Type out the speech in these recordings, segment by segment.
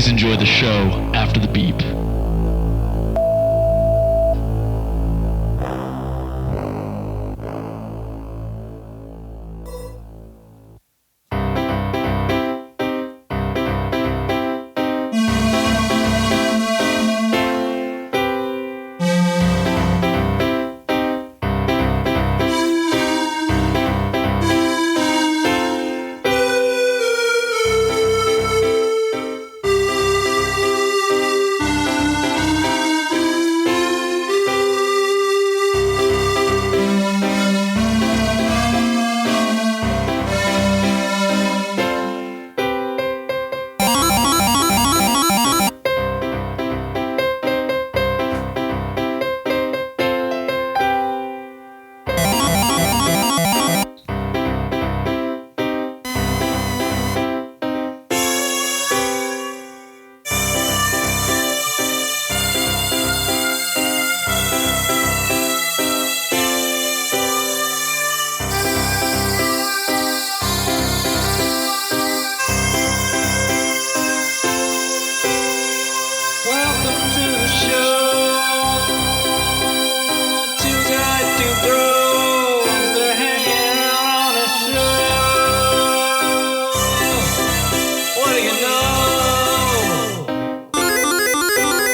Please enjoy the show after the beep.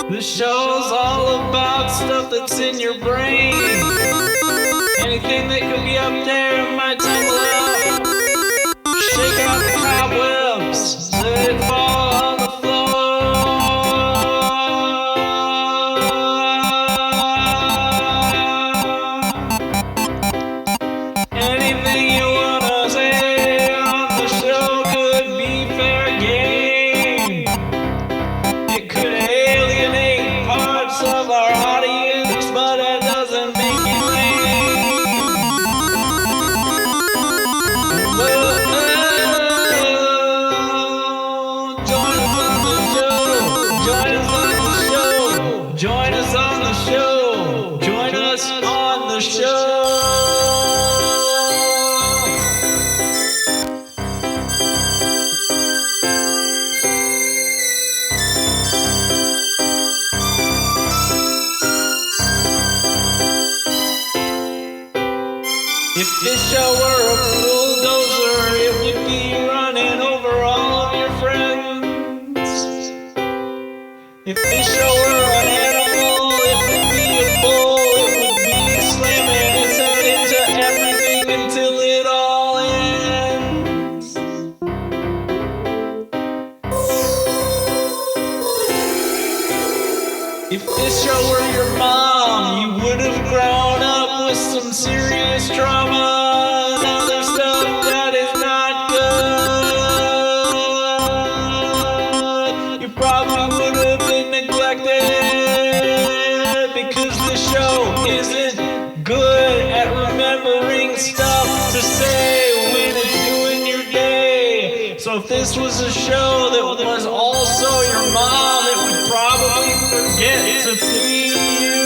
The show's all about stuff that's in your brain. Anything that could be up there might tumble out. Shake out the cobwebs, let it fall on the floor. Anything you wanna say on the show could be fair game. It could alienate parts of our audience, but it doesn't make you lame. Join us on the show. Join us on the show. Join us on the show. Join us on the show. If this show were a bulldozer, it would be running over all of your friends. If this show were an animal, it would be a bull. It would be slamming its head into everything until it all ends. If this show were your mom, you would have grown up with some serious trauma and other stuff that is not good. You probably would have been neglected because the show isn't good at remembering stuff to say when it's doing your day. So if this was a show that was also your mom, it would probably forget to feed you.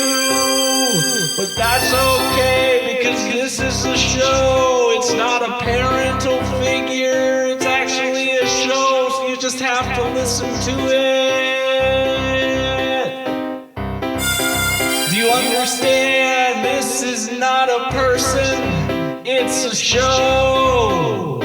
But that's okay, because this is a show. It's not a parental figure. It's actually a show, so you just have to listen to it. Do you understand? This is not a person. It's a show.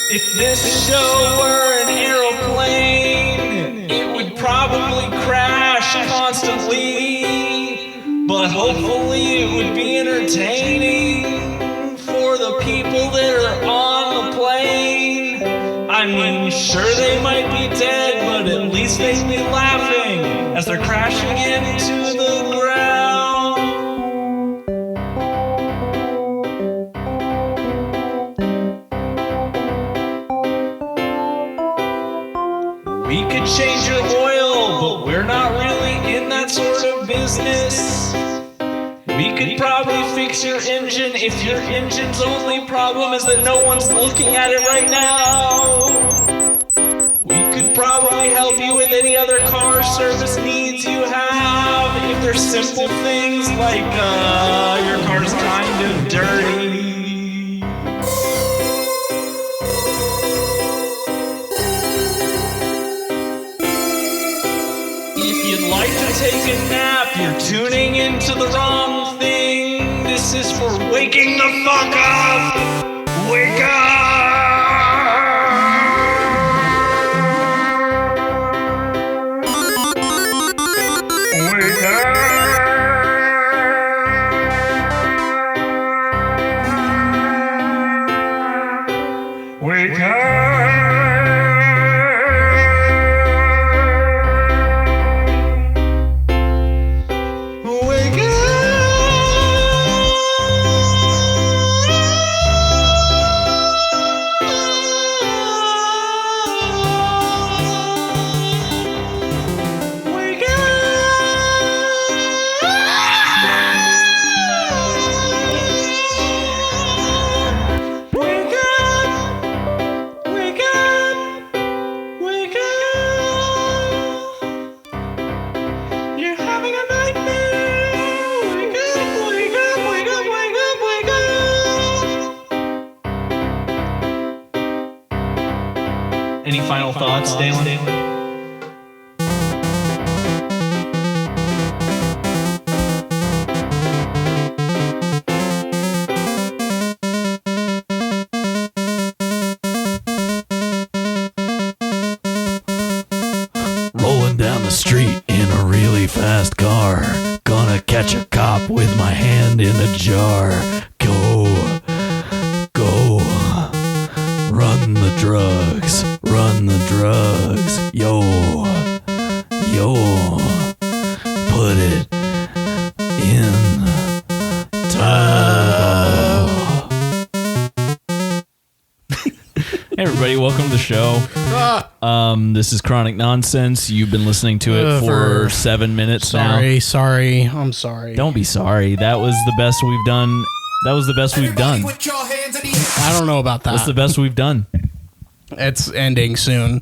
If this show were an aeroplane, it would probably crash constantly, but hopefully it would be entertaining for the people that are on the plane. I mean, sure they might be dead, but at least they'd be laughing as they're crashing into the ground. We could change your oil, but we're not really in that sort of business. We could probably fix your engine if your engine's only problem is that no one's looking at it right now. We could probably help you with any other car service needs you have. If there's simple things like your car's kind of dirty. If you'd like to take a nap, you're tuning into the wrong thing. This is for waking the fuck up. Wake up! Wake up! Any final thoughts, Dalen? Rolling down the street in a really fast car. Gonna catch a cop with my hand in a jar. Go. Run the drugs. Yo. Put it in turbo. Hey everybody, welcome to the show. This is Chronic Nonsense. You've been listening to it for 7 minutes now. Sorry. I'm sorry. Don't be sorry. That was the best we've done. That was the best we've done. I don't know about that. That's the best we've done. It's ending soon.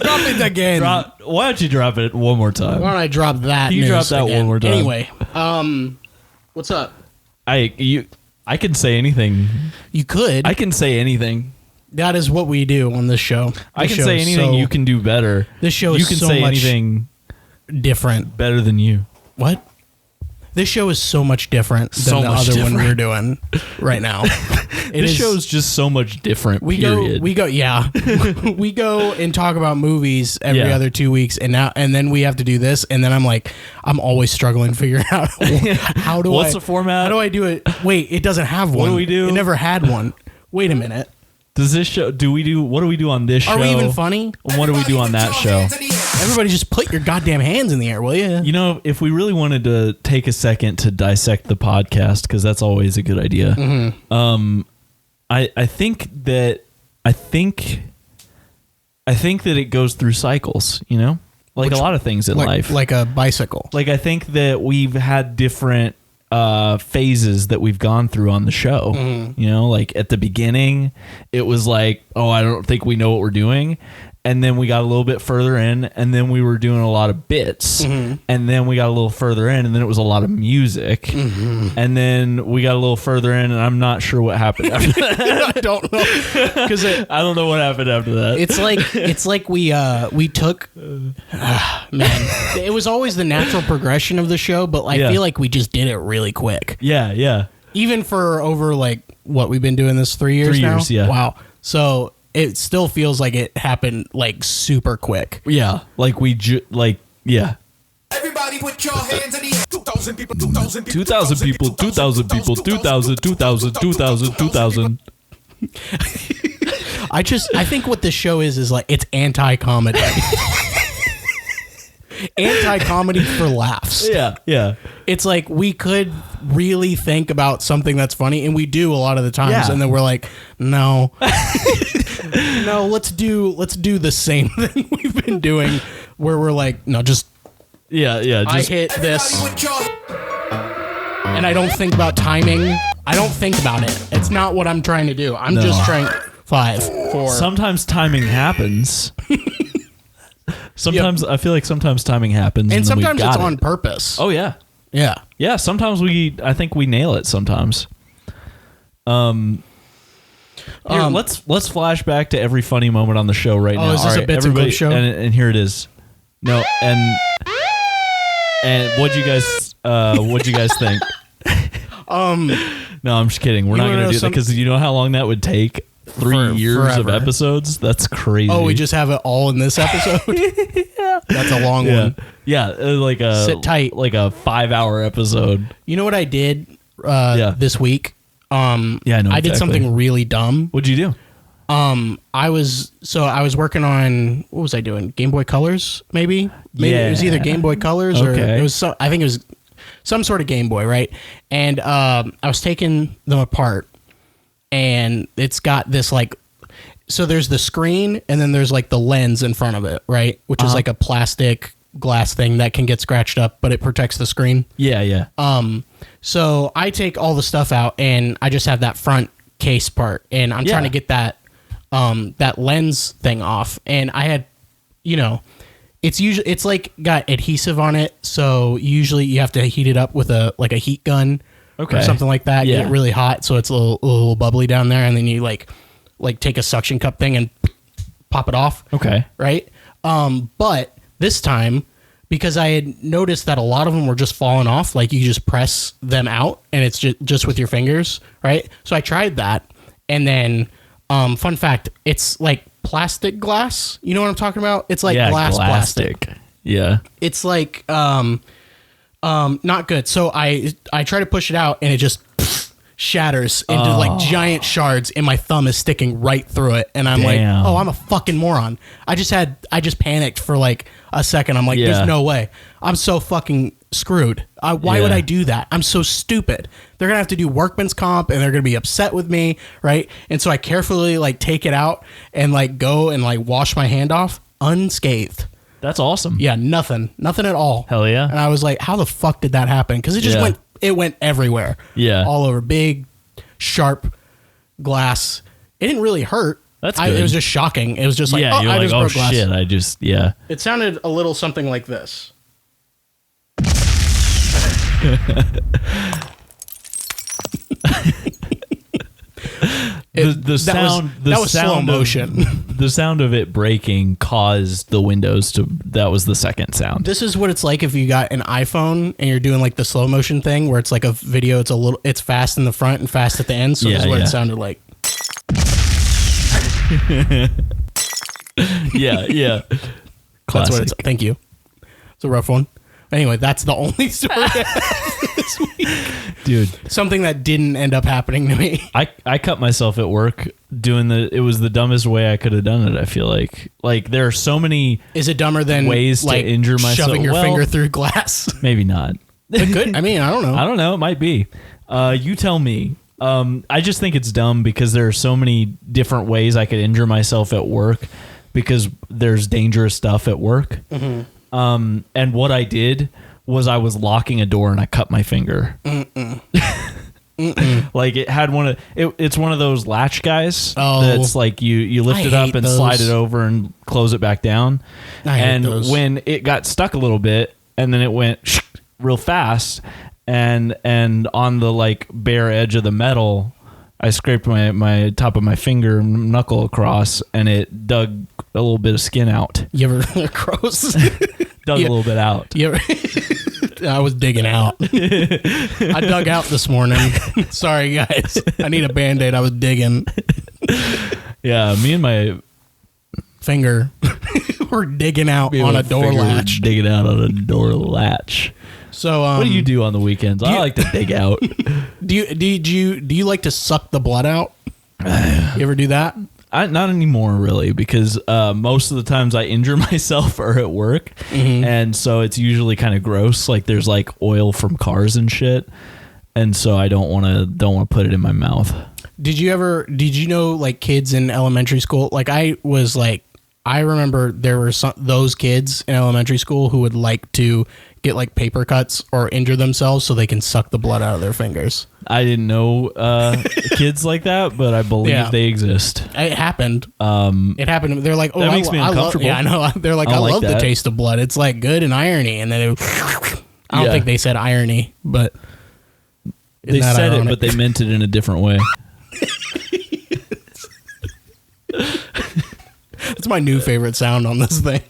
Drop it again. Why don't you drop it one more time? Why don't I drop that? Can you drop that again? one more time? Anyway, what's up? I can say anything. You could. I can say anything. That is what we do on this show. I can say anything you can do better. This show you is can so say much anything different. better than you. What? This show is so much different than the other one we're doing right now. This show is just so much different. We period. go, yeah. We go and talk about movies every other 2 weeks, and then we have to do this, and then I'm always struggling figuring out What's the format? How do I do it? Wait, it doesn't have one. What do we do? It never had one. Wait a minute. Does this show? What do we do on this show? Are we even funny? What do we do on that show? Everybody, just put your goddamn hands in the air, will you? You know, if we really wanted to take a second to dissect the podcast, because that's always a good idea. Mm-hmm. I think that it goes through cycles. You know, like a lot of things in life, like a bicycle. Like I think that we've had different phases that we've gone through on the show. Mm-hmm. You know, like at the beginning, it was like, oh, I don't think we know what we're doing. And then we got a little bit further in, and then we were doing a lot of bits. Mm-hmm. And then we got a little further in, and then it was a lot of music. Mm-hmm. And then we got a little further in, and I'm not sure what happened after that. I don't know, because I don't know what happened after that. It's like we took man. It was always the natural progression of the show, but I feel like we just did it really quick. Yeah. Even for over what we've been doing this 3 years 3 now. years, yeah. Wow. So it still feels like it happened super quick. Yeah, like yeah. Everybody put your hands in the air. 2,000 people, 2,000 people. 2,000 people, 2,000 people, 2,000, 2,000, 2,000, 2,000. I think what this show is like it's anti-comedy. Anti-comedy for laughs. Yeah. It's like we could really think about something that's funny, and we do a lot of the times, and then we're like, no. No, let's do the same thing we've been doing, where we're like, no, just I hit this, and I don't think about timing I don't think about it. It's not what I'm trying to do. I'm just trying 5, 4. Sometimes timing happens. Sometimes I feel like sometimes timing happens, and sometimes it's on it. purpose. Oh yeah, yeah, yeah. Sometimes I think we nail it. Sometimes. Here, let's flash back to every funny moment on the show right now. Is this a bits and clips show? And here it is. No, and what'd you guys think? No, I'm just kidding. We're not going to do that because you know how long that would take? 3 years forever. of episodes? That's crazy. Oh, we just have it all in this episode? Yeah. That's a long one. Yeah, like a sit tight, like a 5-hour episode. You know what I did this week? I did something really dumb. What'd you do? I was working on, what was I doing? Game Boy Colors, maybe? Yeah. It was either Game Boy Colors or it was I think it was some sort of Game Boy, right? And I was taking them apart, and it's got this like, so there's the screen, and then there's like the lens in front of it, right? Which is like a plastic glass thing that can get scratched up, but it protects the screen. Yeah. So I take all the stuff out, and I just have that front case part, and I'm trying to get that that lens thing off. And I had, it's like got adhesive on it, so usually you have to heat it up with a heat gun or something like that. Get it really hot, so it's a little bubbly down there, and then you like take a suction cup thing and pop it off. Okay. Right. But this time, because I had noticed that a lot of them were just falling off, like you just press them out and it's just with your fingers, right? So I tried that, and then fun fact, it's like plastic glass. You know what I'm talking about? It's like glass plastic. Yeah. It's like not good. So I try to push it out, and it just shatters into like giant shards, and my thumb is sticking right through it, and I'm like, oh, I'm a fucking moron. I just panicked for like a second. I'm like, there's no way. I'm so fucking screwed. Why would I do that? I'm so stupid. They're gonna have to do workman's comp, and they're gonna be upset with me, right? And so I carefully like take it out and like go and like wash my hand off unscathed. That's awesome. Yeah, nothing at all. Hell yeah. And I was like, how the fuck did that happen? Because it just went everywhere. Yeah. All over. Big, sharp glass. It didn't really hurt. That's good. It was just shocking. It was just like, I just broke glass. Shit, It sounded a little something like this. The sound that was slow motion. The sound of it breaking caused the windows to. That was the second sound. This is what it's like if you got an iPhone and you're doing like the slow motion thing, where it's like a video. It's fast in the front and fast at the end. So this is what it sounded like. Yeah. That's what it's. Thank you. It's a rough one. Anyway, that's the only story I have this week. Dude. Something that didn't end up happening to me. I cut myself at work doing it was the dumbest way I could have done it, I feel like. Like, there are so many Is it dumber than ways like to injure myself? shoving your finger through glass? Maybe not. It could. I mean, I don't know. I don't know. It might be. You tell me. I just think it's dumb because there are so many different ways I could injure myself at work because there's dangerous stuff at work. Mm-hmm. And what I did was I was locking a door and I cut my finger. Like it had it's one of those latch guys. That's like you lift it up and slide it over and close it back down. And when it got stuck a little bit and then it went real fast and on the like bare edge of the metal, I scraped my top of my finger knuckle across and it dug a little bit of skin out. You ever gross? Dug a little bit out. You ever, I was digging out. I dug out this morning. Sorry, guys. I need a Band-Aid. I was digging. Yeah, me and my finger were digging out on a door latch. Digging out on a door latch. So, what do you do on the weekends? I like to dig out. Do you like to suck the blood out? You ever do that? Not anymore, really, because most of the times I injure myself are at work, and so it's usually kind of gross. Like there's like oil from cars and shit, and so I don't want to put it in my mouth. Did you know like kids in elementary school? Like I was like I remember there were those kids in elementary school who would like to get like paper cuts or injure themselves so they can suck the blood out of their fingers. I didn't know kids like that, but I believe they exist. It happened. It happened. They're like, oh, that makes me uncomfortable. I know. They're like, I love the taste of blood. It's like good and irony. And then I don't think they said irony, but they said ironic? It, but they meant it in a different way. It's my new favorite sound on this thing.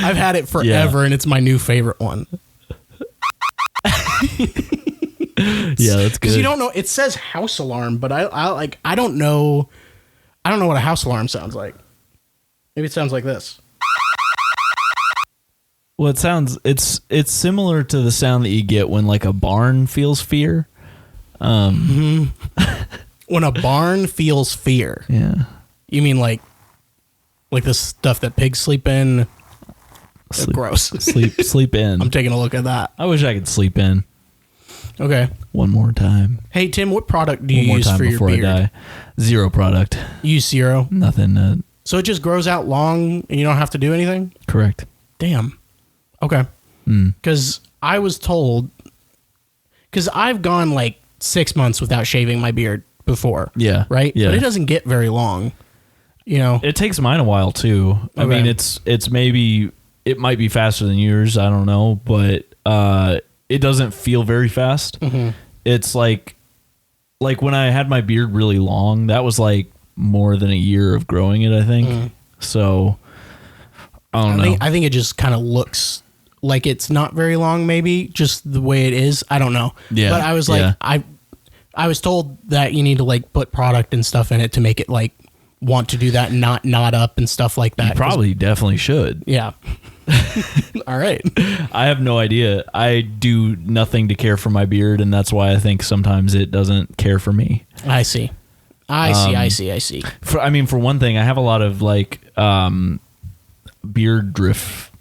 I've had it forever, and it's my new favorite one. Yeah, that's good. Because you don't know. It says house alarm, but I don't know. I don't know what a house alarm sounds like. Maybe it sounds like this. Well, it's similar to the sound that you get when like a barn feels fear. When a barn feels fear. Yeah. You mean like the stuff that pigs sleep in? Gross. Sleep in. I'm taking a look at that. I wish I could sleep in. Okay. One more time. Hey, Tim, what product do you use for your beard? I die. Zero product. You use zero? Nothing. So it just grows out long and you don't have to do anything? Correct. Damn. Okay. Because I was told, because I've gone like 6 months without shaving my beard before. Yeah. Right? Yeah. But it doesn't get very long. You know? It takes mine a while too. Okay. I mean, it's maybe, it might be faster than yours. I don't know. But it doesn't feel very fast. Mm-hmm. It's like when I had my beard really long, that was like more than a year of growing it, I think. Mm. So I don't know. I think it just kind of looks like it's not very long, maybe just the way it is. I don't know. Yeah. But I was like, I was told that you need to like put product and stuff in it to make it like want to do that and not knot up and stuff like that. You probably definitely should. Yeah. All right. I have no idea. I do nothing to care for my beard, and that's why I think sometimes it doesn't care for me. I see. I see. For one thing, I have a lot of like beard drift.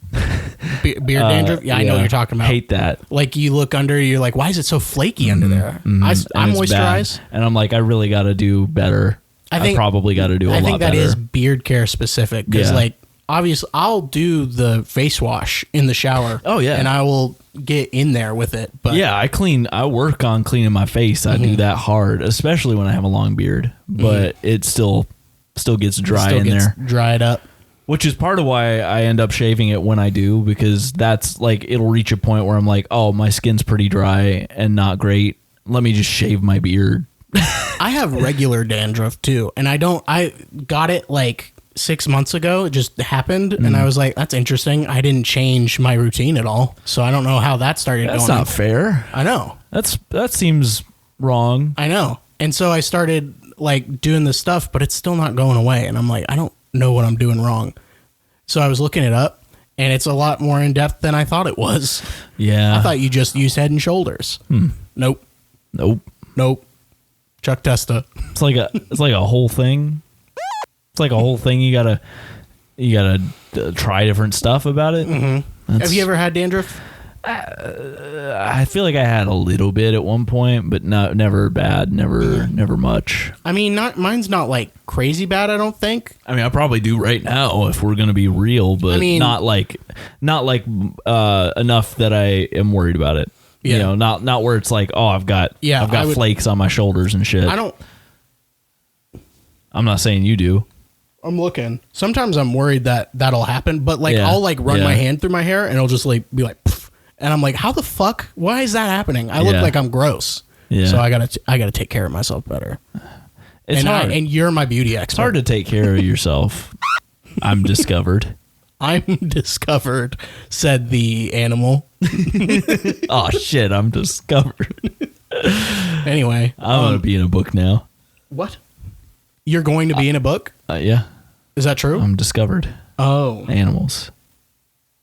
Beard dandruff? Yeah, I know what you're talking about. Hate that. Like you look under, you're like, why is it so flaky under there? Mm-hmm. I moisturize. And I'm like, I really got to do better. I probably got to do a lot better. I think that is beard care specific. Because like, obviously, I'll do the face wash in the shower. Oh, yeah. And I will get in there with it. But yeah, I work on cleaning my face. I do that hard, especially when I have a long beard. But it still gets dry in there. Dried up. Which is part of why I end up shaving it when I do, because that's like, it'll reach a point where I'm like, oh, my skin's pretty dry and not great. Let me just shave my beard. I have regular dandruff too. And I got it like 6 months ago. It just happened. And I was like, that's interesting. I didn't change my routine at all. So I don't know how that started going. That's not fair. I know. That seems wrong. I know. And so I started like doing this stuff, but it's still not going away. And I'm like, I don't know what I'm doing wrong. So I was looking it up, and it's a lot more in depth than I thought it was. Yeah. I thought you just used Head and Shoulders. Nope. Chuck Testa. It's like a whole thing. It's like a whole thing. You gotta try different stuff about it. Mm-hmm. Have you ever had dandruff? I feel like I had a little bit at one point, but never bad, never much. I mean, mine's not like crazy bad, I don't think. I mean, I probably do right now if we're gonna be real, but not like enough that I am worried about it. Yeah. You know, not where it's like, oh, I've got flakes on my shoulders and shit. I'm not saying you do. I'm looking. Sometimes I'm worried that that'll happen, but like I'll like run my hand through my hair and it'll just like be like, pff, and I'm like, how the fuck? Why is that happening? I look like I'm gross. Yeah. So I gotta take care of myself better. It's hard. And you're my beauty expert. It's hard to take care of yourself. I'm discovered. I'm discovered, said the animal. Oh shit, I'm discovered. Anyway, I'm gonna be in a book now. What? You're going to be in a book? Yeah. Is that true? I'm discovered. Oh. Animals.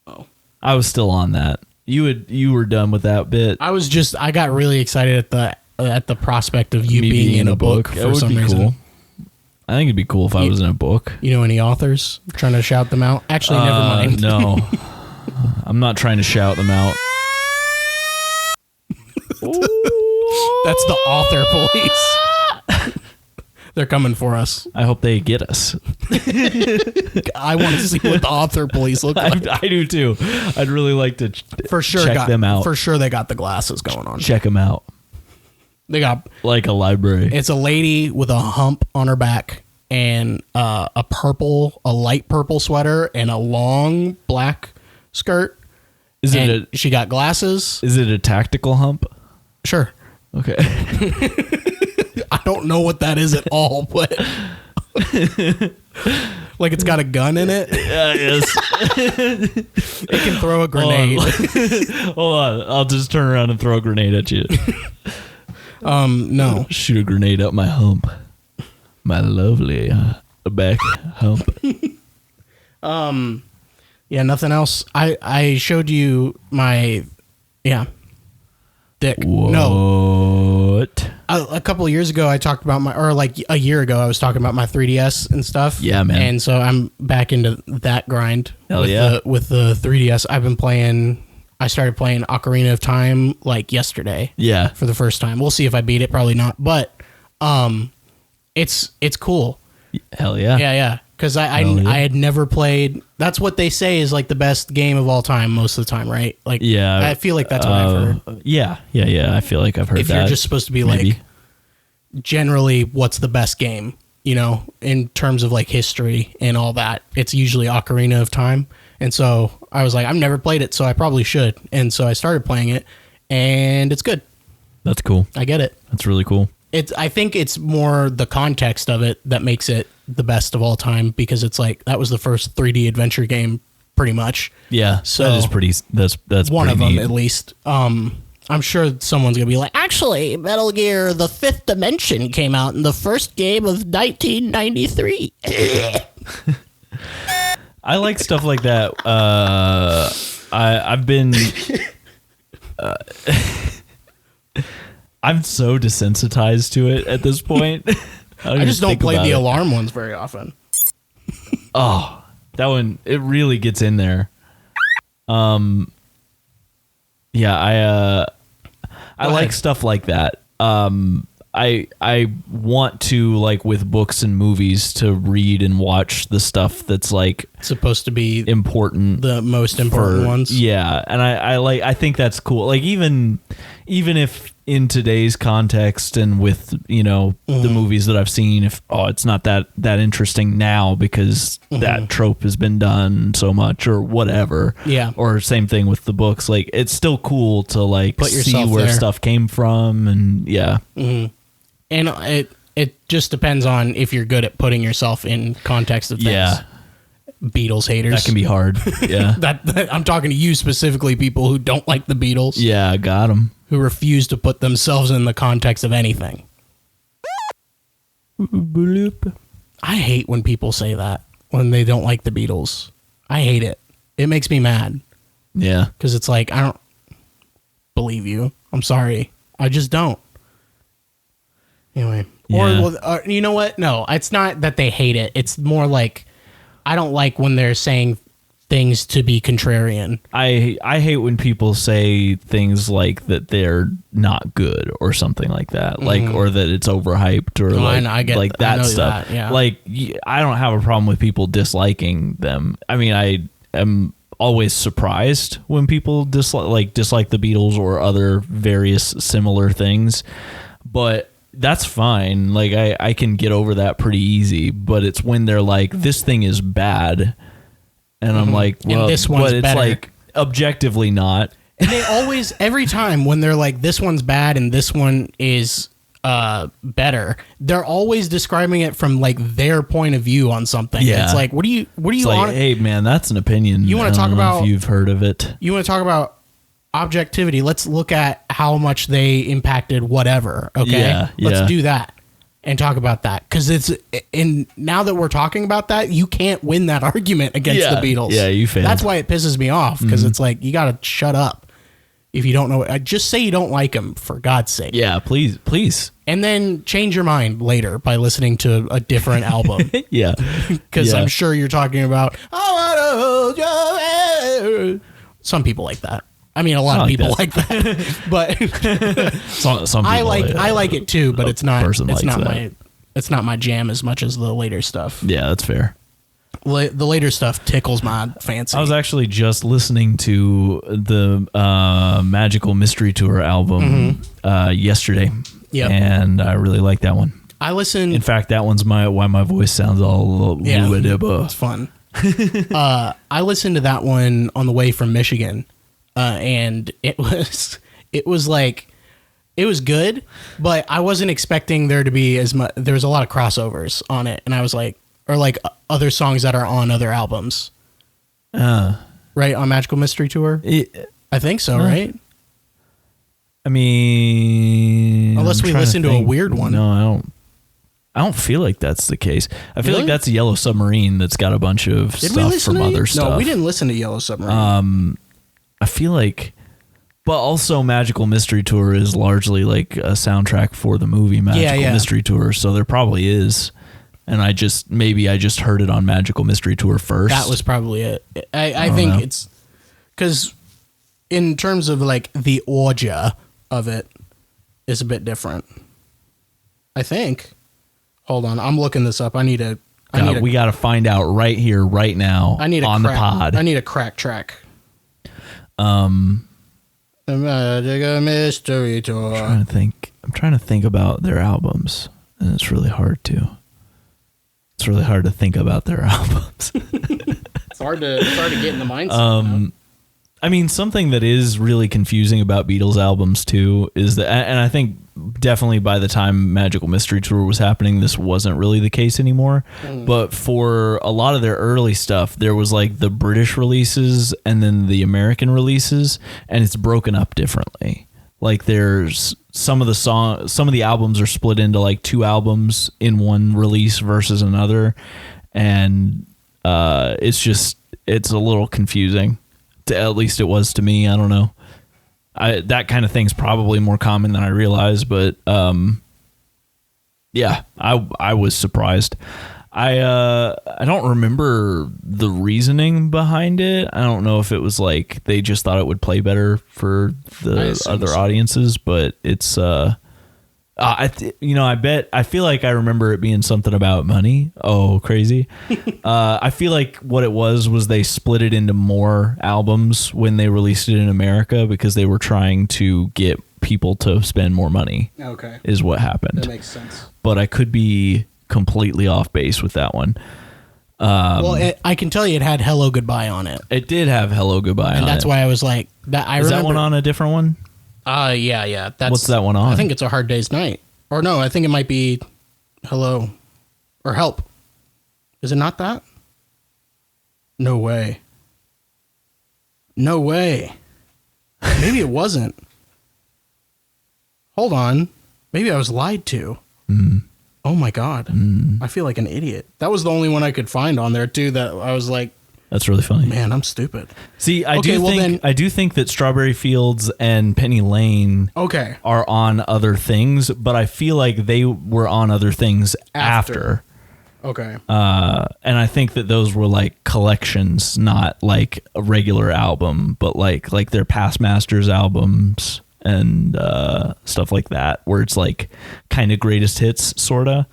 Oh. I was still on that. You were done with that bit. I got really excited at the prospect of you being in a book for some reason. Cool. I think it'd be cool if I was in a book. You know any authors? I'm trying to shout them out? Actually, never mind. No. I'm not trying to shout them out. That's the author police. They're coming for us. I hope they get us. I want to see what the author police look like. I do too. I'd really like to for sure check them out. For sure they got the glasses going on. Check them out. They got like a library. It's a lady with a hump on her back and a light purple sweater and a long black skirt. She got glasses. Is it a tactical hump? Sure. Okay. I don't know what that is at all, but like it's got a gun in it. Yeah, yes. It can throw a grenade. Hold on. I'll just turn around and throw a grenade at you. No. Shoot a grenade up my hump. My lovely back hump. Yeah, nothing else. I showed you my dick. What? No. A couple of years ago, I talked about like a year ago, I was talking about my 3DS and stuff. Yeah, man. And so I'm back into that grind. Hell with the 3DS. I started playing Ocarina of Time like yesterday. Yeah. For the first time. We'll see if I beat it. Probably not. But it's cool. Hell yeah. Yeah. Because I had never played. That's what they say is like the best game of all time most of the time, right? Like, yeah, I feel like that's what I've heard. Yeah. I feel like I've heard if that. You're just supposed to be maybe. like, generally, what's the best game? You know, in terms of like history and all that, it's usually Ocarina of Time. And so I was like, I've never played it, so I probably should. And so I started playing it, and it's good. That's cool. I get it. That's really cool. I think it's more the context of it that makes it the best of all time, because it's like that was the first 3D adventure game, pretty much. Yeah, so that is pretty. That's one pretty of them neat. at least. I'm sure someone's gonna be like, actually, Metal Gear: The Fifth Dimension came out in the first game of 1993. I like stuff like that. I've been. I'm so desensitized to it at this point. I just don't play the alarm ones very often. Oh, that one, it really gets in there. Yeah, I like stuff like that. I want to, like with books and movies, to read and watch the stuff that's like supposed to be important, the most important ones. Yeah, and I think that's cool. Like even if in today's context and with the movies that I've seen, if it's not that interesting now because that trope has been done so much or whatever. Yeah. Or same thing with the books. Like it's still cool to like put see where stuff came from and yeah. Mm-hmm. And it just depends on if you're good at putting yourself in context of things. Yeah. Beatles haters. That can be hard. Yeah. that I'm talking to you specifically, people who don't like the Beatles. Yeah, I got them. Who refuse to put themselves in the context of anything. I hate when people say that, when they don't like the Beatles. I hate it. It makes me mad. Yeah. Because it's like, I don't believe you. I'm sorry. I just don't. Anyway. Yeah. Or you know what? No, it's not that they hate it. It's more like, I don't like when they're saying things to be contrarian. I hate when people say things like that they're not good or something like that, like or that it's overhyped or I get like that stuff. That, yeah. Like I don't have a problem with people disliking them. I mean, I am always surprised when people dislike the Beatles or other various similar things, but that's fine. Like I can get over that pretty easy, but it's when they're like, this thing is bad. And I'm like, well, and this one's but it's better. like objectively not. And they always, every time when they're like, this one's bad and this one is better, they're always describing it from like their point of view on something. Yeah. It's like, what do you It's like, hey man, that's an opinion. You want to talk about, if you've heard of it. You want to talk about objectivity. Let's look at how much they impacted whatever. Okay. Yeah, Let's do that and talk about that. Cause now that we're talking about that, you can't win that argument against the Beatles. Yeah. You failed. That's why it pisses me off. Cause it's like, you got to shut up. If you don't know, just say you don't like them, for God's sake. Yeah, please. And then change your mind later by listening to a different album. Yeah. Because I'm sure you're talking about, some people like that. I mean, a lot of people like that. But some people I like it too, but it's not. It's not that. my it's not my jam as much as the later stuff. Yeah, that's fair. The later stuff tickles my fancy. I was actually just listening to the Magical Mystery Tour album yesterday. Yep. And I really like that one. I listened. In fact, that one's why my voice sounds all it's fun. I listened to that one on the way from Michigan, and it was good, but I wasn't expecting there to be as much. There was a lot of crossovers on it, and I was like, or like other songs that are on other albums. Right, on Magical Mystery Tour? I think so, right? I mean... Unless we listen to a weird one. No, I don't feel like that's the case. I feel like that's Yellow Submarine that's got a bunch of stuff from other stuff. No, we didn't listen to Yellow Submarine. I feel like... But also Magical Mystery Tour is largely like a soundtrack for the movie Magical Mystery Tour, so there probably is... And I just heard it on Magical Mystery Tour first. That was probably it. I think it's because in terms of like the orgia of it is a bit different. I think. Hold on, I'm looking this up. We got to find out right here, right now. The pod. I need a crack track. The Magical Mystery Tour. I'm trying to think about their albums, and it's really hard to. It's really hard to think about their albums. It's hard to get in the mindset. I mean, something that is really confusing about Beatles albums too is that, and I think definitely by the time Magical Mystery Tour was happening, this wasn't really the case anymore. But for a lot of their early stuff, there was like the British releases and then the American releases, and it's broken up differently. Like there's some of the albums are split into like two albums in one release versus another, and it's a little confusing. At least it was to me. I don't know. That kind of thing's probably more common than I realized, but yeah, I was surprised. I don't remember the reasoning behind it. I don't know if it was like they just thought it would play better for the other audiences, but it's I feel like I remember it being something about money. Oh, crazy. I feel like what it was they split it into more albums when they released it in America because they were trying to get people to spend more money. Okay. Is what happened. That makes sense. But I could be completely off base with that one. I can tell you it had Hello Goodbye on it. It did have Hello Goodbye on it. And that's why I was like, Is that one on a different one? Yeah. What's that one on? I think it's A Hard Day's Night. Or no, I think it might be Hello or Help. Is it not that? No way. Maybe it wasn't. Hold on. Maybe I was lied to. Oh my God. I feel like an idiot. That was the only one I could find on there too that I was like, that's really funny. Man, I'm stupid. See, I do think that Strawberry Fields and Penny Lane are on other things, but I feel like they were on other things after. Okay. And I think that those were like collections, not like a regular album, but like their Past Masters albums and stuff like that, where it's like kind of greatest hits, sorta.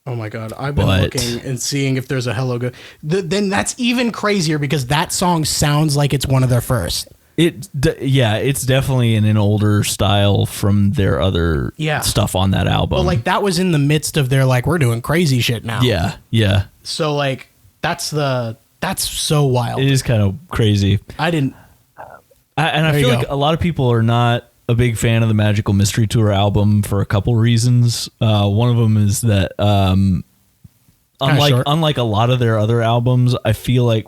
Oh my God! I've been looking and seeing if there's a Hello Good. Then that's even crazier because that song sounds like it's one of their first. It's definitely in an older style from their other stuff on that album. But like that was in the midst of their like we're doing crazy shit now. Yeah. So like that's so wild. It is kind of crazy. I feel like a lot of people are not a big fan of the Magical Mystery Tour album for a couple reasons. One of them is that unlike a lot of their other albums, I feel like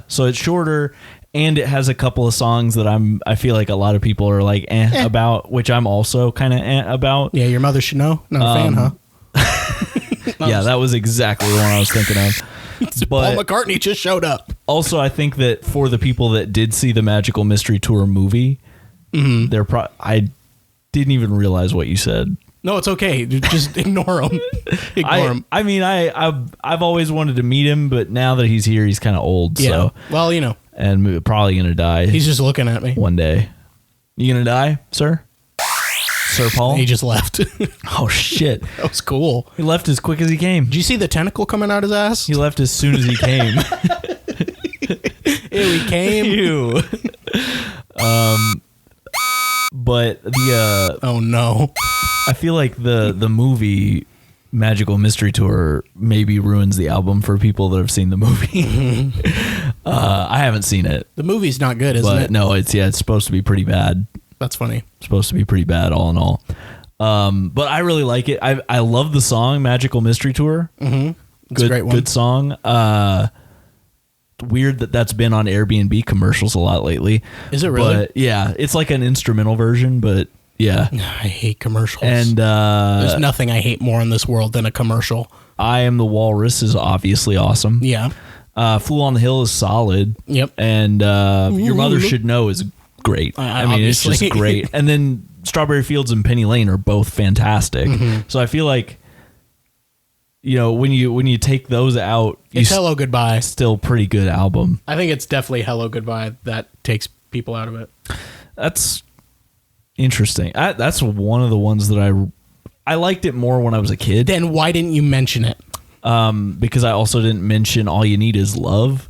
so it's shorter and it has a couple of songs that I feel like a lot of people are like about, which I'm also kind of about. Yeah, your mother should know. Not a fan, huh? Yeah, that was exactly the one I was thinking of. Paul McCartney just showed up. Also, I think that for the people that did see the Magical Mystery Tour movie, I didn't even realize what you said. No, it's okay. Just ignore him. I mean, I've always wanted to meet him, but now that he's here, he's kind of old. Yeah. So, well, and probably gonna die. He's just looking at me one day. You gonna die, sir? Sir Paul? He just left. Oh, shit. That was cool. He left as quick as he came. Did you see the tentacle coming out his ass? He left as soon as he came. Ew, he came. Ew. But the oh no, I feel like the movie Magical Mystery Tour maybe ruins the album for people that have seen the movie. I haven't seen it. The movie's not good, isn't it? No, it's supposed to be pretty bad. That's funny. It's supposed to be pretty bad all in all. But I really like it. I love the song Magical Mystery Tour. Mm-hmm. It's a great one. Good song. Weird that's been on Airbnb commercials a lot lately. Is it really? But yeah, it's like an instrumental version, but yeah. I hate commercials. And there's nothing I hate more in this world than a commercial. I Am the Walrus is obviously awesome. Yeah. Fool on the Hill is solid. Yep. And Your Mother Should Know is great. I mean, obviously. it's just great. And then Strawberry Fields and Penny Lane are both fantastic. Mm-hmm. So I feel like, when you take those out, it's Hello Goodbye. Still pretty good album. I think it's definitely Hello Goodbye that takes people out of it. That's interesting. That's one of the ones that I liked it more when I was a kid. Then why didn't you mention it? Because I also didn't mention All You Need Is Love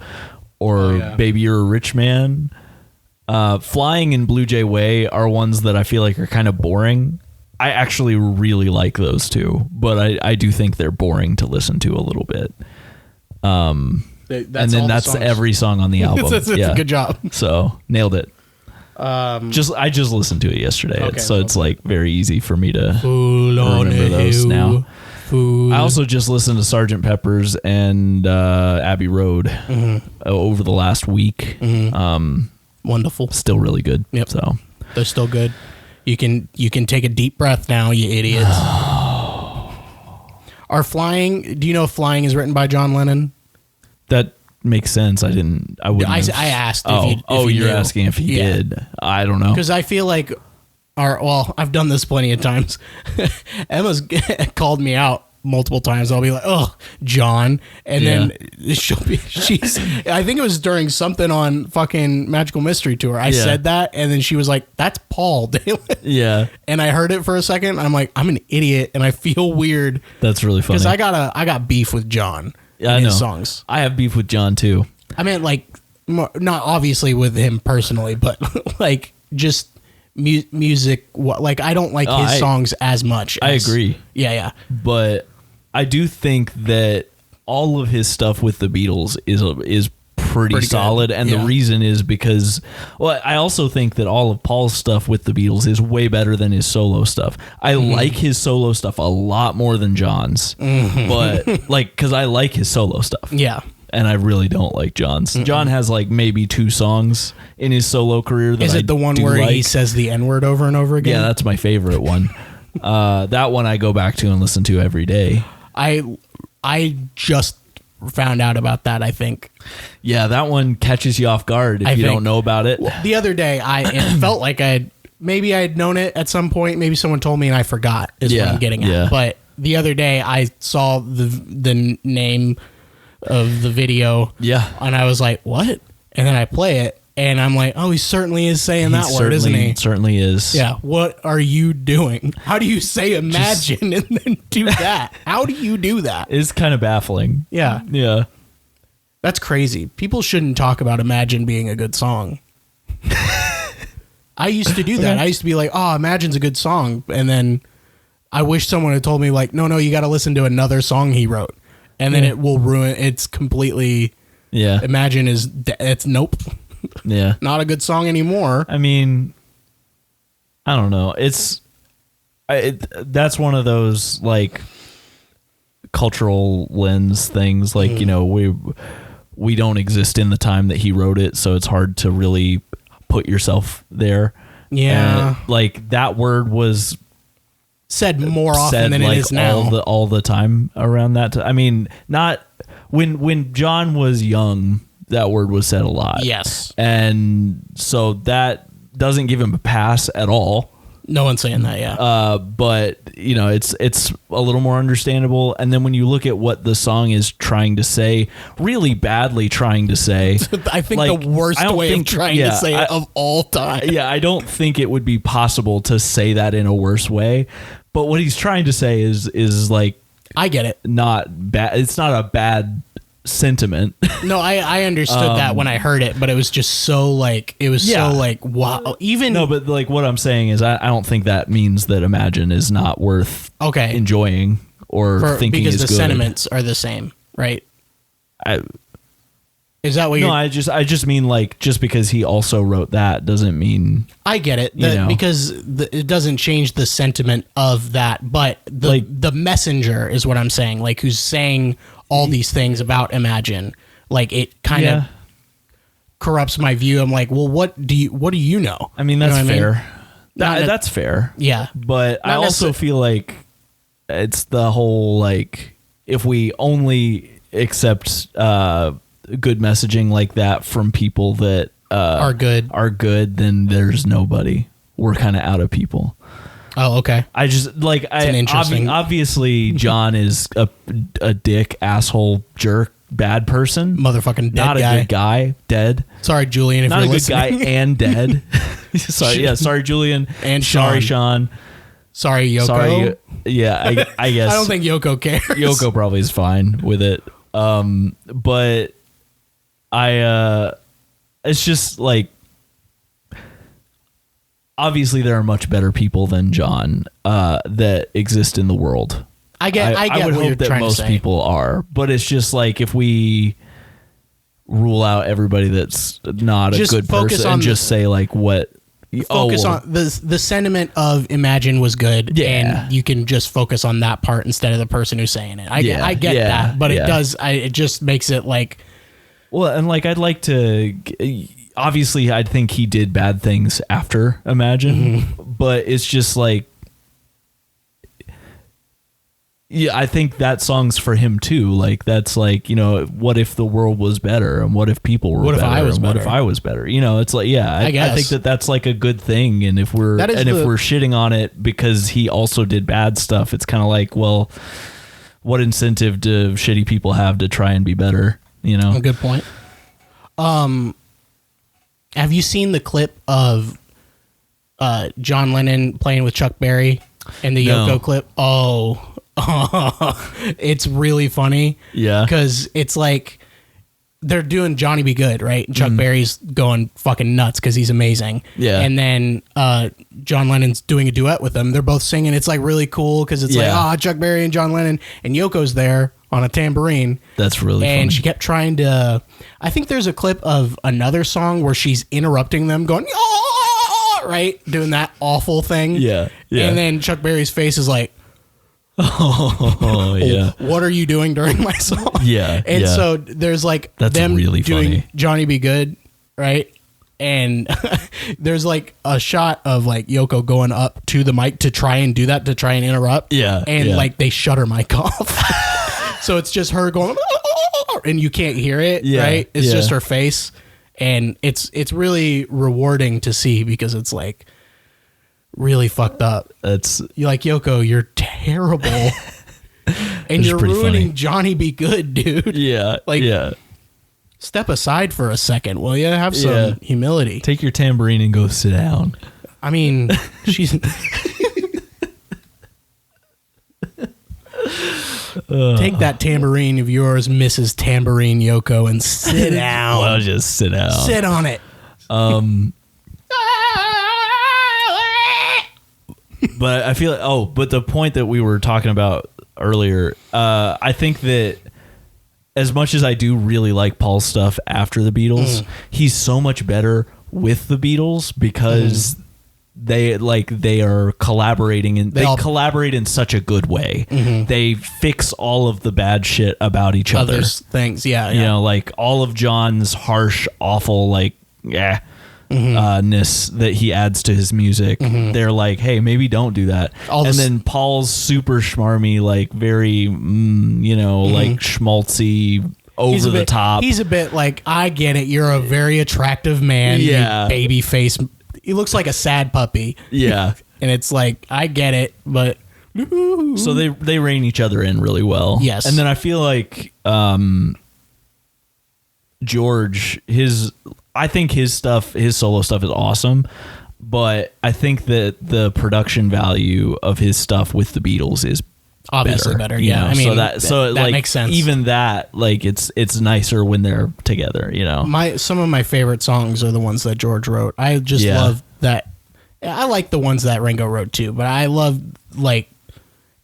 or Baby You're a Rich Man. Flying and Blue Jay Way are ones that I feel like are kind of boring. I actually really like those two, but I do think they're boring to listen to a little bit. That's every song on the album. That's a good job. So nailed it. I just listened to it yesterday, it's like very easy for me to remember those now. I also just listened to Sgt. Pepper's and Abbey Road over the last week. Wonderful, still really good. Yep, so they're still good. You can take a deep breath now, you idiots. Do you know if Flying is written by John Lennon? That makes sense. I wouldn't. I asked if you you're knew. Asking if he did. I don't know. Because I feel like I've done this plenty of times. Emma's called me out multiple times. I'll be like, "Oh, John," and then I think it was during something on fucking Magical Mystery Tour. I said that, and then she was like, "That's Paul Dalen." Yeah, and I heard it for a second. I'm like, I'm an idiot, and I feel weird. That's really funny because I got beef with John. Yeah, in his songs. I have beef with John too. I mean, like, not obviously with him personally, but like just music. Like, I don't like his songs as much. I agree. Yeah. But I do think that all of his stuff with the Beatles is pretty solid, and the reason is because, I also think that all of Paul's stuff with the Beatles is way better than his solo stuff. I like his solo stuff a lot more than John's, but because I like his solo stuff. Yeah. And I really don't like John's. John has like maybe 2 songs in his solo career. Is it the one where he says the N-word over and over again? Yeah, that's my favorite one. That one I go back to and listen to every day. I just found out about that, I think. Yeah, that one catches you off guard if you don't know about it. The other day, it felt like I'd known it at some point. Maybe someone told me and I forgot is what I'm getting at. Yeah. But the other day, I saw the name of the video. Yeah. And I was like, what? And then I play it. And I'm like, oh, he certainly is saying that word, isn't he? Certainly is. Yeah. What are you doing? How do you say imagine and then do that? How do you do that? It's kind of baffling. Yeah. Yeah. That's crazy. People shouldn't talk about Imagine being a good song. I used to do that. I used to be like, oh, Imagine's a good song. And then I wish someone had told me like, no, you got to listen to another song he wrote. And then it will ruin. It's completely. Yeah. Imagine it's nope. Yeah. Not a good song anymore. I mean, I don't know. That's one of those like cultural lens things. Like, we don't exist in the time that he wrote it, so it's hard to really put yourself there. Yeah. Like that word was said more often than it is now. All the time around that. I mean, not when John was young. That word was said a lot. Yes. And so that doesn't give him a pass at all. No one's saying that, yeah. But it's a little more understandable. And then when you look at what the song is trying to say, really badly trying to say, I think the worst way of trying to say it of all time. Yeah, I don't think it would be possible to say that in a worse way. But what he's trying to say is like, I get it. Not bad. It's not a bad sentiment. No, I understood that when I heard it, but it was just so like, so like, wow. Even no, but like what I'm saying is I don't think that means that Imagine is not worth enjoying or thinking because is the good. sentiments are the same, right? Is that what you're... No, I just mean like just because he also wrote that doesn't mean... I get it, because it doesn't change the sentiment of that, but the messenger is what I'm saying, like who's saying all these things about Imagine, like it kind of corrupts my view. I'm like, well, what do you know? I mean, that's fair. I mean? That's fair. Yeah. But I also feel like it's the whole, like, if we only accept good messaging like that from people that are good, then there's nobody. We're kind of out of people. Oh, okay. I just like obviously John is a dick, asshole, jerk, bad person, motherfucking dead not guy. A good guy, dead. Sorry, Julian, if not you're a good listening. guy and dead. Sorry, Julian, and sorry, Sean. Sorry, Yoko. Sorry, yeah, I guess. I don't think Yoko cares. Yoko probably is fine with it. But it's just like, obviously there are much better people than John that exist in the world. I would hope that most people are, but it's just like if we rule out everybody that's not just a good person and just say like what focus on the sentiment of Imagine was good, and you can just focus on that part instead of the person who's saying it. I get that, but it just makes it like, well, and like I'd like to. Obviously, I think he did bad things after Imagine, but it's just like, yeah, I think that song's for him too. Like that's like, what if the world was better, and what if people were better, what if I was better? It's like, yeah, I think that's like a good thing. And if we're if we're shitting on it because he also did bad stuff, it's kind of like, well, what incentive do shitty people have to try and be better? A good point. Have you seen the clip of John Lennon playing with Chuck Berry and the Yoko clip? Oh, it's really funny. Yeah. Because it's like they're doing Johnny Be Good, right? And Chuck Berry's going fucking nuts because he's amazing. Yeah. And then John Lennon's doing a duet with them. They're both singing. It's like really cool because it's like, Chuck Berry and John Lennon. And Yoko's there on a tambourine. That's really funny. And she kept trying to... I think there's a clip of another song where she's interrupting them going, right? Doing that awful thing. Yeah. And then Chuck Berry's face is like, what are you doing during my song? Yeah. And so there's like them really doing funny. Johnny Be Good, right? And there's like a shot of like Yoko going up to the mic to try and do that, to try and interrupt. Yeah. And like they shut her mic off. So it's just her going, and you can't hear it, right? It's just her face. And it's really rewarding to see because it's like really fucked up. You're like, Yoko, you're terrible. And you're ruining Johnny Be Good, dude. Yeah. Like, step aside for a second, will you? Have some humility. Take your tambourine and go sit down. I mean, she's... Take that tambourine of yours, Mrs. Tambourine Yoko, and sit down. Well, just sit down. Sit on it. But I feel like, but the point that we were talking about earlier, I think that as much as I do really like Paul's stuff after the Beatles, he's so much better with the Beatles because they are collaborating and they collaborate in such a good way. They fix all of the bad shit about each other. Things, like all of John's harsh, awful, ness that he adds to his music. They're like, hey, maybe don't do that. Then Paul's super schmarmy, like very, like schmaltzy, over the top. He's a bit like, I get it. You're a very attractive man. Yeah. You baby face. He looks like a sad puppy. Yeah. And it's like, I get it, but so they rein each other in really well. Yes. And then I feel like George, I think his solo stuff is awesome, but I think that the production value of his stuff with the Beatles is obviously better. Yeah. I mean, that like, makes sense. Even that, like, it's nicer when they're together, you know. Some of my favorite songs are the ones that George wrote. I just love that. I like the ones that Ringo wrote too, but I love, like,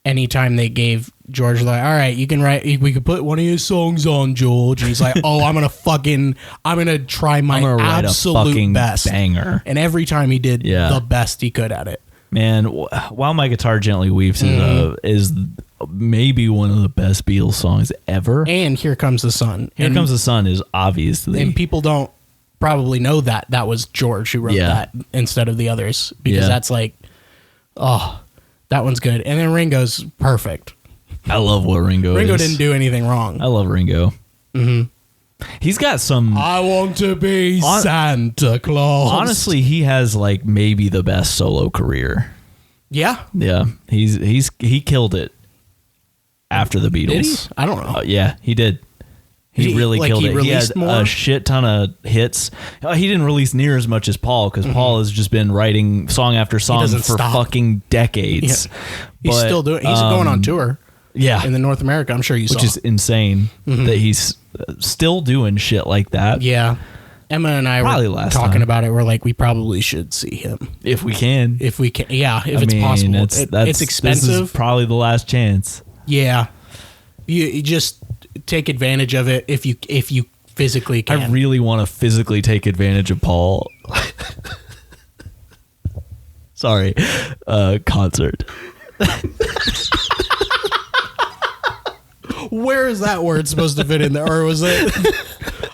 anytime they gave George, like, all right, you can write, we could put one of your songs on, George. And he's like, oh, I'm gonna try my absolute best. Banger. And every time he did the best he could at it. Man, While My Guitar Gently Weeps is maybe one of the best Beatles songs ever. And Here Comes the Sun. Here Comes the Sun is obviously. And people don't probably know that was George who wrote that instead of the others. Because that's like, oh, that one's good. And then Ringo's perfect. I love what Ringo didn't do anything wrong. I love Ringo. Mm-hmm. He's got some... I want to be Santa Claus. Honestly, he has like maybe the best solo career. Yeah. Yeah. He killed it after the Beatles. Did he? I don't know. Yeah, he did. He really killed it. He had a shit ton of hits. He didn't release near as much as Paul, because Paul has just been writing song after song for fucking decades. Yeah. He's still doing. He's going on tour. Yeah, in the North America, I'm sure you saw. Which is insane that he's still doing shit like that. Yeah, Emma and I were talking about it. We're like, we probably should see him if we can. If it's possible. It's expensive. This is probably the last chance. Yeah, you just take advantage of it if you physically can. I really want to physically take advantage of Paul. Sorry, concert. Where is that word supposed to fit in there? Or was it,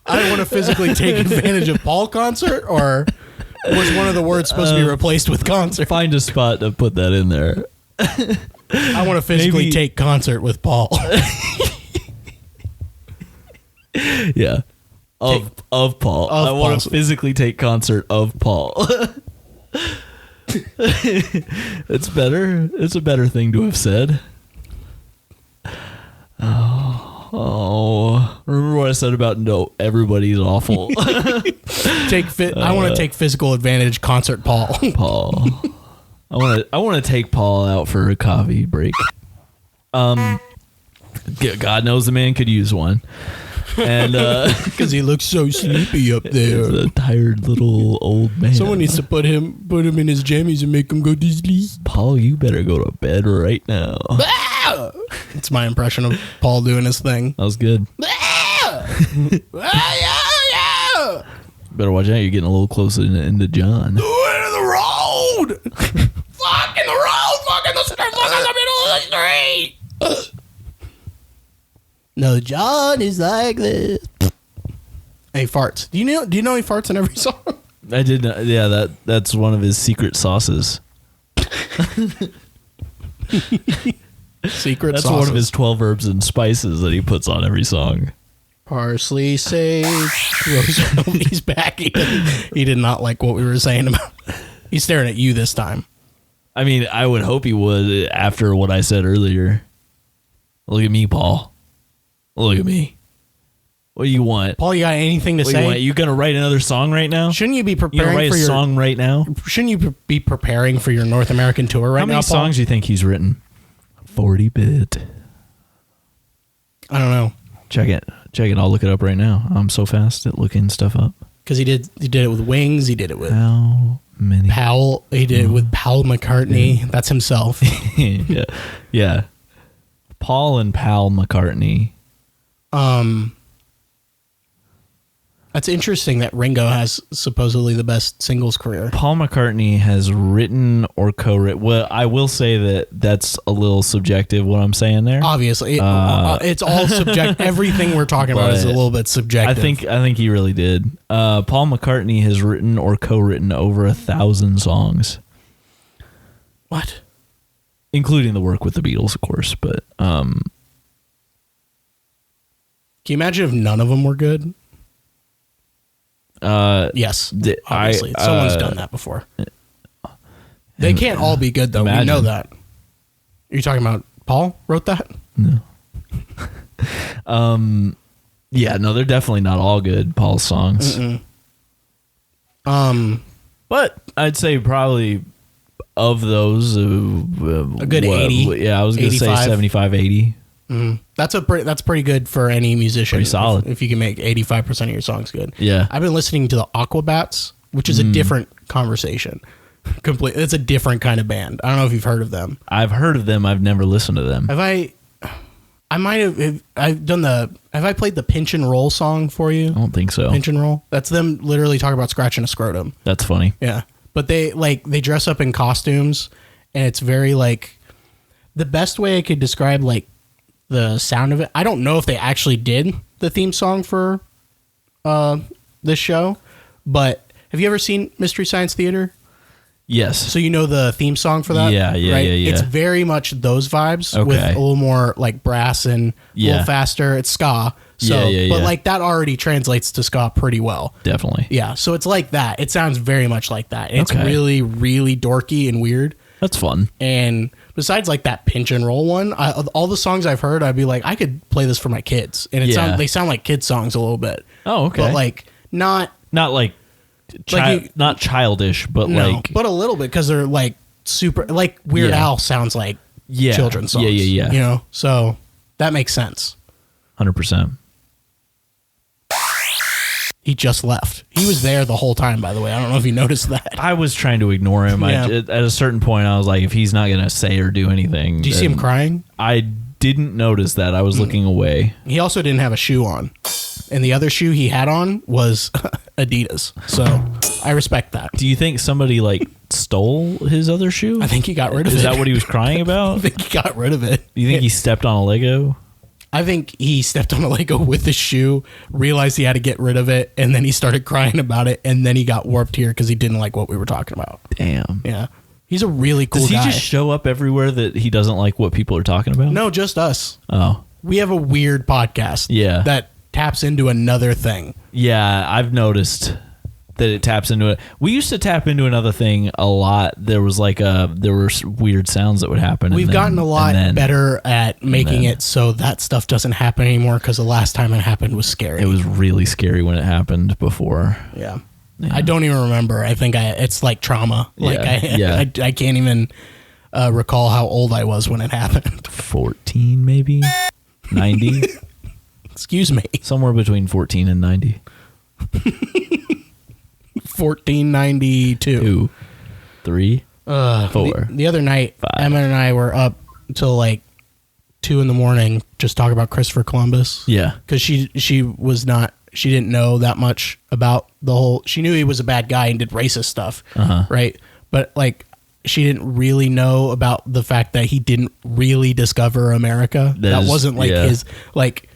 I want to physically take advantage of Paul concert? Or was one of the words supposed to be replaced with concert? Find a spot to put that in there. I want to physically take concert with Paul. Yeah. Of Paul. I want to physically take concert of Paul. It's better. It's a better thing to have said. Oh, remember what I said about no, everybody's awful. I want to take physical advantage concert Paul. I want to take Paul out for a coffee break. God knows the man could use one. And because he looks so sleepy up there. He's a tired little old man. Someone needs to put him in his jammies and make him go to sleep. Paul, you better go to bed right now. It's my impression of Paul doing his thing. That was good. Better watch out, you're getting a little closer into John. Into the road! Fuck in the road! Fuck in the middle of the street! No, John is like this. Hey, farts. Do you know he farts in every song? I did not. Yeah, that's one of his secret sauces. Secret That's sauces. one of his 12 herbs and spices that he puts on every song. Parsley, sage, rosemary. He's back. He did not like what we were saying about. He's staring at you this time. I mean, I would hope he would after what I said earlier. Look at me, Paul. Look at me. What do you want? Paul, you got anything to say? You going to write another song right now? Shouldn't you be preparing for your song right now? Shouldn't you be preparing for your North American tour right now, Paul? How many songs do you think he's written? 40-bit. I don't know. Check it. I'll look it up right now. I'm so fast at looking stuff up. Because he did it with Wings. He did it with how many? Powell. He did it with Paul McCartney. That's himself. Yeah. Paul and Paul McCartney. That's interesting that Ringo has supposedly the best singles career. Paul McCartney has written or co-written. Well, I will say that's a little subjective what I'm saying there. Obviously, it's all subjective. Everything we're talking about is a little bit subjective. I think he really did. Paul McCartney has written or co-written over 1,000 songs. What? Including the work with the Beatles, of course. But can you imagine if none of them were good? Yes, obviously. Someone's done that before. They can't all be good though. Imagine. We know that. Are you talking about Paul wrote that? No. Yeah, no, they're definitely not all good, Paul's songs. But I'd say probably of those, a good 80. Yeah, I was going to say 75, 80. That's pretty good for any musician. Pretty solid. If you can make 85% of your songs good. Yeah. I've been listening to the Aquabats, which is a different conversation. It's a different kind of band. I don't know if you've heard of them. I've heard of them. I've never listened to them. Have I played the Pinch and Roll song for you? I don't think so. Pinch and Roll? That's them literally talking about scratching a scrotum. That's funny. Yeah. But they dress up in costumes, and it's very like, the best way I could describe like the sound of it. I don't know if they actually did the theme song for this show, but have you ever seen Mystery Science Theater? Yes. So you know the theme song for that? Yeah. It's very much those vibes with a little more like brass and a little faster. It's ska. So, but like that already translates to ska pretty well. Definitely. Yeah. So it's like that. It sounds very much like that. It's really, really dorky and weird. That's fun. And besides like that Pinch and Roll one, all the songs I've heard, I'd be like, I could play this for my kids. And they sound like kids songs a little bit. Oh, okay. But like not like not childish, but like, but a little bit, because they're like super, like Weird Al sounds like children's songs. Yeah. You know, so that makes sense. 100%. He just left. He was there the whole time, by the way. I don't know if you noticed that. I was trying to ignore him. Yeah. At a certain point, I was like, if he's not going to say or do anything. Do you see him crying? I didn't notice that. I was looking away. He also didn't have a shoe on. And the other shoe he had on was Adidas. So I respect that. Do you think somebody like stole his other shoe? I think he got rid of it. Is that what he was crying about? I think he got rid of it. Do you think he stepped on a Lego? I think he stepped on a Lego with his shoe, realized he had to get rid of it, and then he started crying about it, and then he got warped here because he didn't like what we were talking about. Damn. Yeah. He's a really cool guy. Does he guy. just show up everywhere that he doesn't like what people are talking about? No, just us. Oh. We have a weird podcast. Yeah. That taps into another thing. Yeah, I've noticed that it taps into it. We used to tap into another thing a lot. There was like there were weird sounds that would happen. We've gotten a lot better at making it so that stuff doesn't happen anymore, because the last time it happened was scary. It was really scary when it happened before. Yeah. I don't even remember. I think it's like trauma. Like I can't even recall how old I was when it happened. 14 maybe? 90? Excuse me. Somewhere between 14 and 90. 1492. 2, 3, 4. The other night, 5. Emma and I were up until like 2 a.m. just talking about Christopher Columbus. Yeah. Because she didn't know that much about the whole. She knew he was a bad guy and did racist stuff, right? But like, she didn't really know about the fact that he didn't really discover America. That wasn't like his like.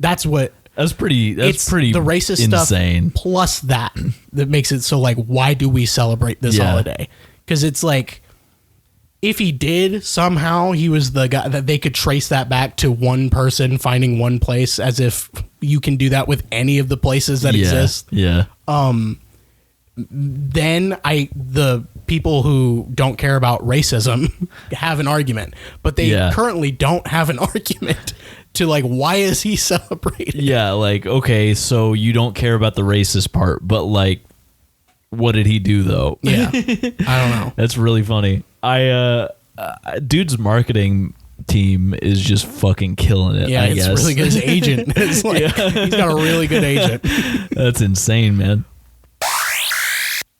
That's what. That's pretty. That's pretty. The racist insane stuff plus that makes it so like, why do we celebrate this holiday? Because it's like, if he did somehow, he was the guy that they could trace that back to one person finding one place, as if you can do that with any of the places that exist. Yeah. Then the people who don't care about racism have an argument, but they currently don't have an argument to like, why is he celebrated? Yeah, like, okay, so you don't care about the racist part, but like, what did he do though? Yeah, I don't know. That's really funny. Dude's marketing team is just fucking killing it. Yeah, I guess. Really good. His agent. It's like, he's got a really good agent. That's insane, man.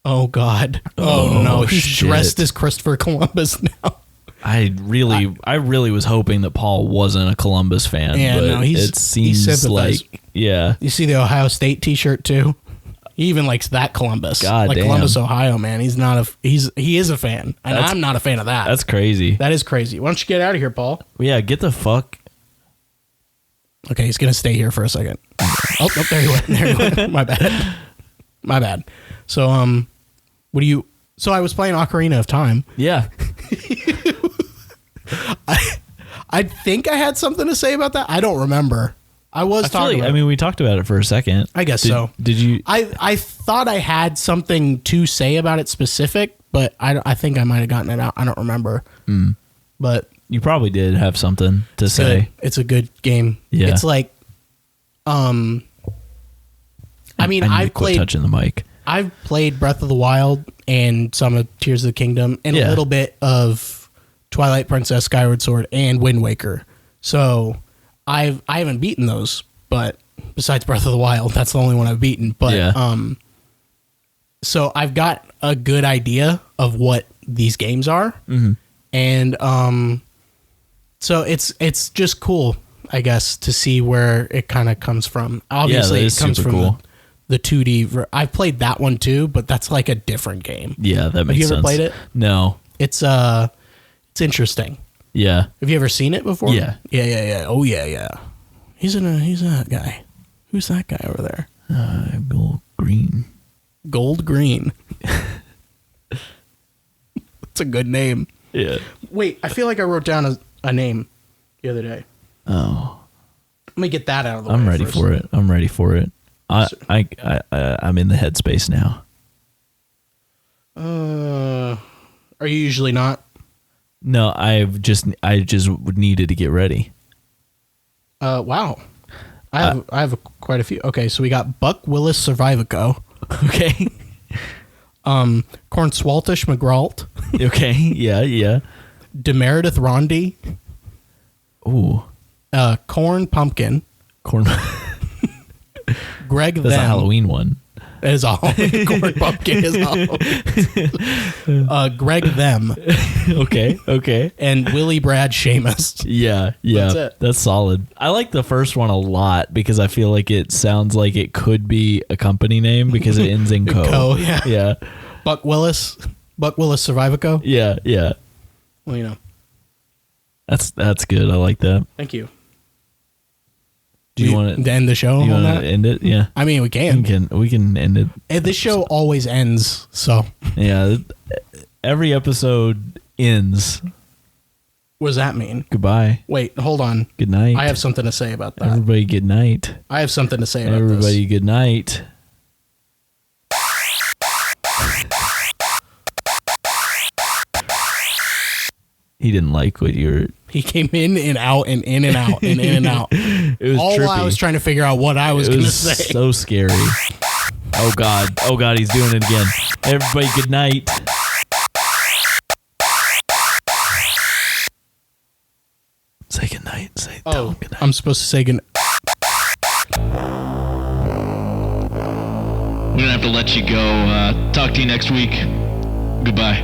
Oh God. Oh no. He's dressed as Christopher Columbus now. I really was hoping that Paul wasn't a Columbus fan. Yeah, but no, it seems like, yeah. You see the Ohio State T-shirt too? He even likes that Columbus. God damn. Columbus, Ohio, man. He is a fan. And I'm not a fan of that. That's crazy. That is crazy. Why don't you get out of here, Paul? Yeah, get the fuck. Okay, he's going to stay here for a second. Oh, there he went. There he went. My bad. So, so I was playing Ocarina of Time. Yeah. I think I had something to say about that. I don't remember. I mean, we talked about it for a second. I guess so. Did you? I thought I had something to say about it specific, but I think I might have gotten it out. I don't remember. But you probably did have something to say. It's a good game. Yeah. It's like, I mean, I've played touching the mic. I've played Breath of the Wild and some of Tears of the Kingdom and a little bit of Twilight Princess, Skyward Sword, and Wind Waker. So I haven't beaten those, but besides Breath of the Wild, that's the only one I've beaten. But so I've got a good idea of what these games are, and so it's just cool, I guess, to see where it kind of comes from. Obviously, it comes from the 2D. I've played that one too, but that's like a different game. Yeah, that makes sense. Have you ever played it? No. It's interesting. Yeah. Have you ever seen it before? Yeah. Yeah. Oh yeah. He's that guy. Who's that guy over there? Gold green. Gold green. That's a good name. Yeah. Wait, I feel like I wrote down a name the other day. Oh. Let me get that out of the way. I'm ready for it. I'm in the headspace now. Are you usually not? No, I just needed to get ready. Wow. I have quite a few. Okay, so we got Buck Willis Survivico. Okay. Cornswaltish McGrault. Okay. Yeah. Demeredith Rondi. Ooh. Corn Pumpkin. Corn. Greg That's a Halloween one. It is a Halloween. Corn Pumpkin is Halloween. Greg Them. Okay. And Willie Brad Seamus. Yeah. That's solid. I like the first one a lot because I feel like it sounds like it could be a company name because it ends in co. Co, yeah. Yeah. Buck Willis Survivico. Yeah. Well, you know. That's good. I like that. Thank you. Do you want to end the show? You want to end it? Yeah. I mean, we can. We can end it. This show always ends, so. Yeah. Every episode ends. What does that mean? Goodbye. Wait, hold on. Good night. I have something to say about that. Everybody, good night. I have something to say about Everybody, good night. He didn't like what you were... He came in and out and in and out and in and out. It was all trippy. while I was trying to figure out what I was going to say. So scary. Oh God, he's doing it again. Everybody, good night. Say good night. Tell him good night. I'm supposed to say good night. We're going to have to let you go. Talk to you next week. Goodbye.